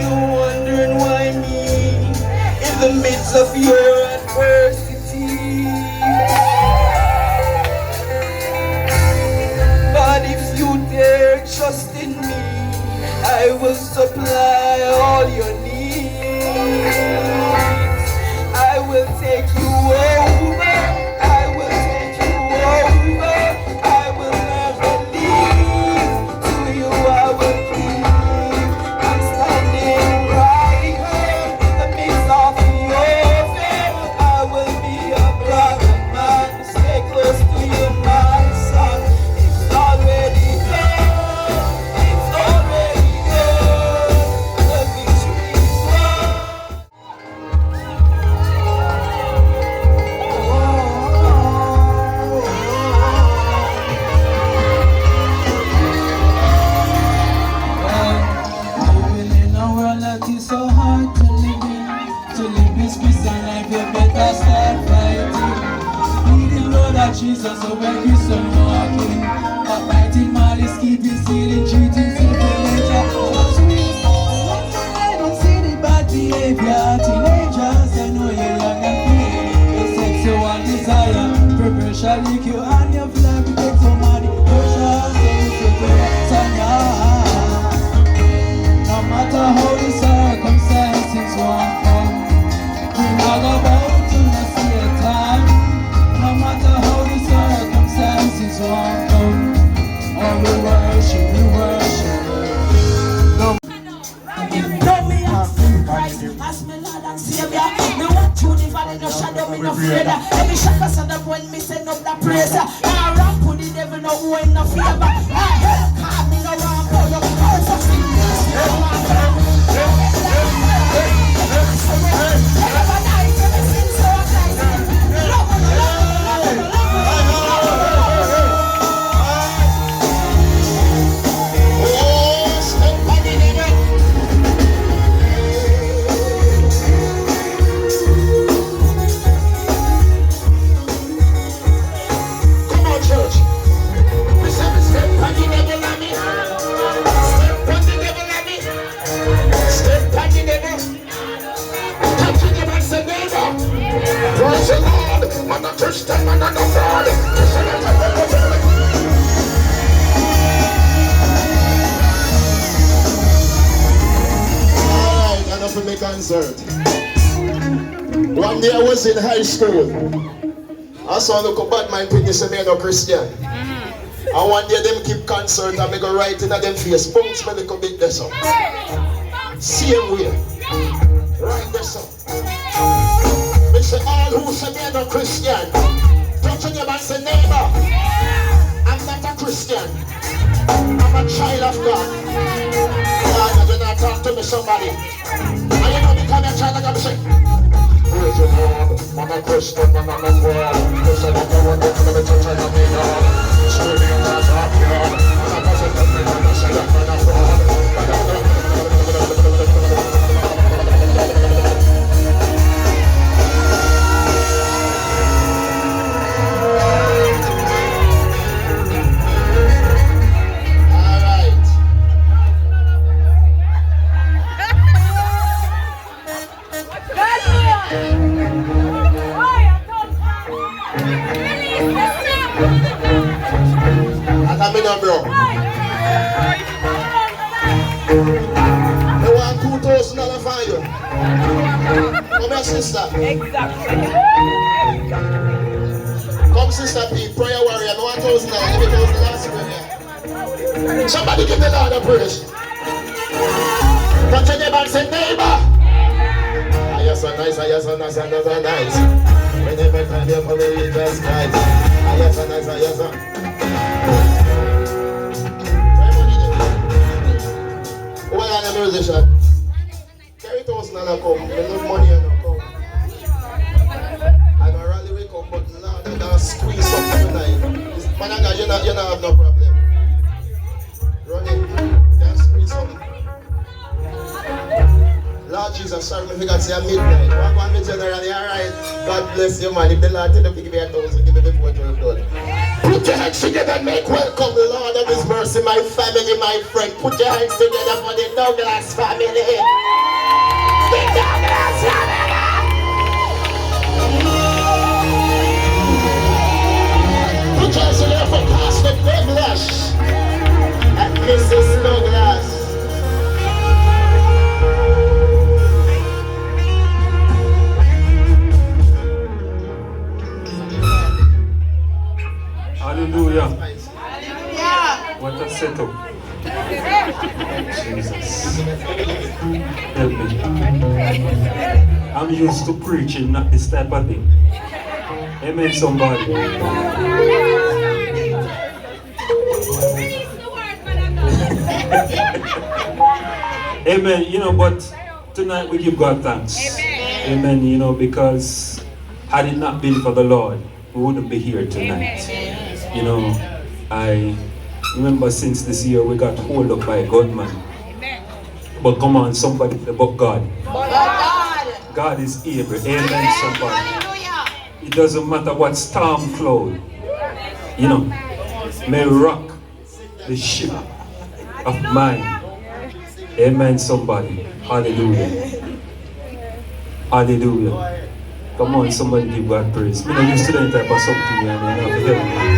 you wondering why me in the midst of your adversity. But if you dare trust in me, I will supply all your needs. I will take you over. I will take you over. I will never leave. To you I will cleave. I'm standing right here in the midst of your fear. I will be a brother man. Stay close to you, my son. It's already done. It's already done. The victory is won. Living in a world that is so hard to live in. To live this Christian life, you better start fighting. Pleading Lord of Jesus, so when Christian walking. Backbiting, malice, keeping, stealing, cheating, simple nature. I don't see the bad behavior. Teenagers, they know you're young and free. Your sexual desire, prepare shall leak you and your flag will take some money. Pressure, no matter how the circumstances won't come, we not about to not see a time. No matter how the circumstances won't come, all we worship, we worship. Know me as Christ, as my Lord and Savior. Me walk through the valley, no shadow, me no fear. Every shaka stand up when me send up the praise. I run to the devil, no who in no favor. I me no wrong, but no cause of sickness. Never die, never sin, so I die. Love, Come on, church. We say we step on the devil on me. Step on the devil on me. Step on the devil. Touch the devil and say neighbor. Praise the Lord. Man a Christian, man a no fraud. Listen to the devil. Alright, enough of my concert. One day I was in high school. I saw look a bad man pretty say me no Christian. And one day them keep concert and me go right in at them face. Bounce me little bit there so. Same way. Right there so. Me say all who say me no Christian. Touch on your man say neighbor. I'm not a Christian. I'm a child of God. God, you not talk to me somebody. And you know me come here child of God say. Praise the Lord, man a Christian, man a no fraud. You say that you want to come to the church and me Lord. Screaming that up, Lord. Man a Christian, man a say that man a fraud. Alright. That's a bro. They want $2,000 for you. Come here, sister. Exactly. Come, sister P, prayer warrior. No $1,000. Give me $1,000 here. Somebody give the Lord a praise. Touch your neighbor and say, neighbor. Ah, you're so nice, ah, you're so nice, ah, you're so nice. Whenever time you for me, Jesus Christ. Ah, you're so nice, ah, you're so nice. Why are you a musician? Carry $1,000 come. There's no money and no come. I'm a rally we come, but Lord, I don't squeeze something tonight. Man, you not have no problem. Run it. Can't squeeze something. Lord Jesus, sorry if you can say midnight. One generally, alright. God bless you, man. If the Lord tell you to give me $1,000, give me before 12 done. Put your hands together and make welcome the Lord of His mercy, my family, my friend. Put your hands together for the Douglas family. The Douglas family! Put your hands together for Pastor Douglas and Mrs. Douglas. Hallelujah. What a setup. Jesus. Help me. I'm used to preaching, not this type of thing. Amen, somebody. Amen. You know, but tonight we give God thanks. Amen. You know, because had it not been for the Lord, we wouldn't be here tonight. You know, I remember since this year we got hold up by a gunman. But come on, somebody say, but God. God is able. Amen, somebody. It doesn't matter what storm cloud, you know, may rock the ship of mine. Amen, somebody. Hallelujah. Hallelujah. Come on, somebody give God praise. Me not used to that type of something, Hallelujah.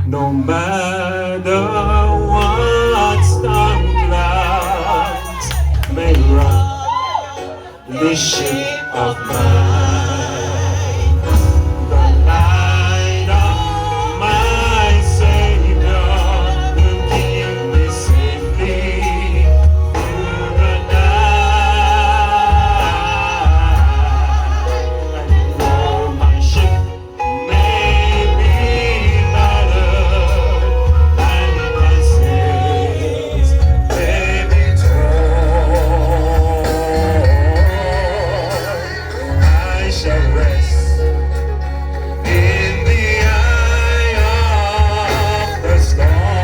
No matter what storm clouds may rock the ship of mine, the light of my Savior will keep me safely through the night. And though my ship may be battered and my sails may be torn, I shall rest in the eye of the storm.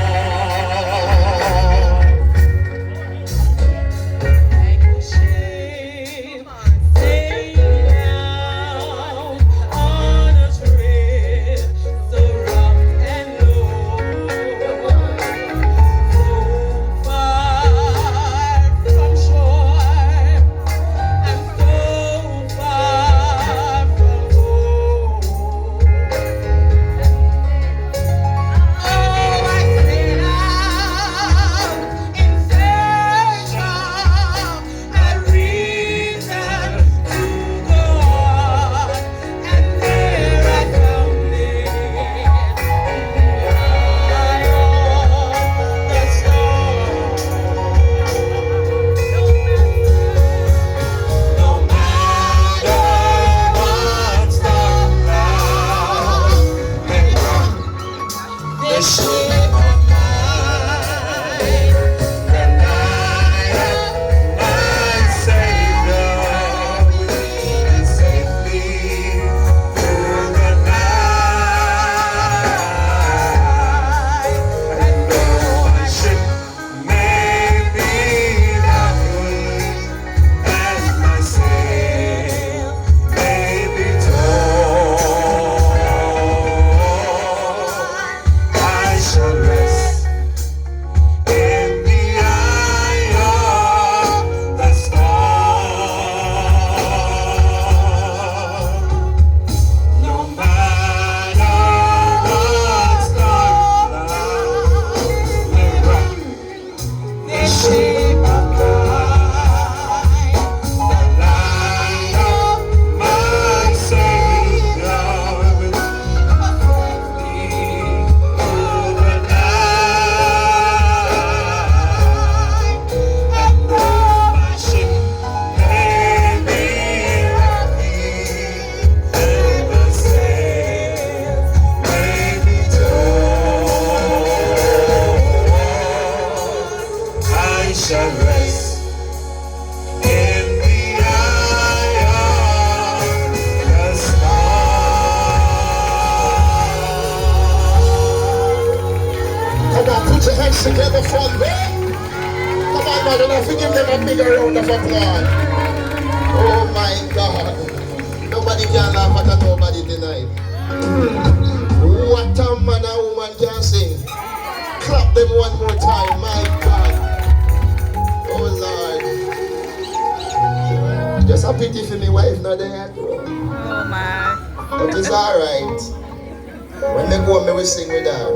Together for them. Come on, man, don't forgive them a bigger round of applause. Oh my God. Nobody Nobody can laugh at nobody tonight. What a man and woman can sing. Clap them one more time, my God. Oh Lord. Just a pity for me wife not there. Oh man. But it's alright. When they go, me will sing with her.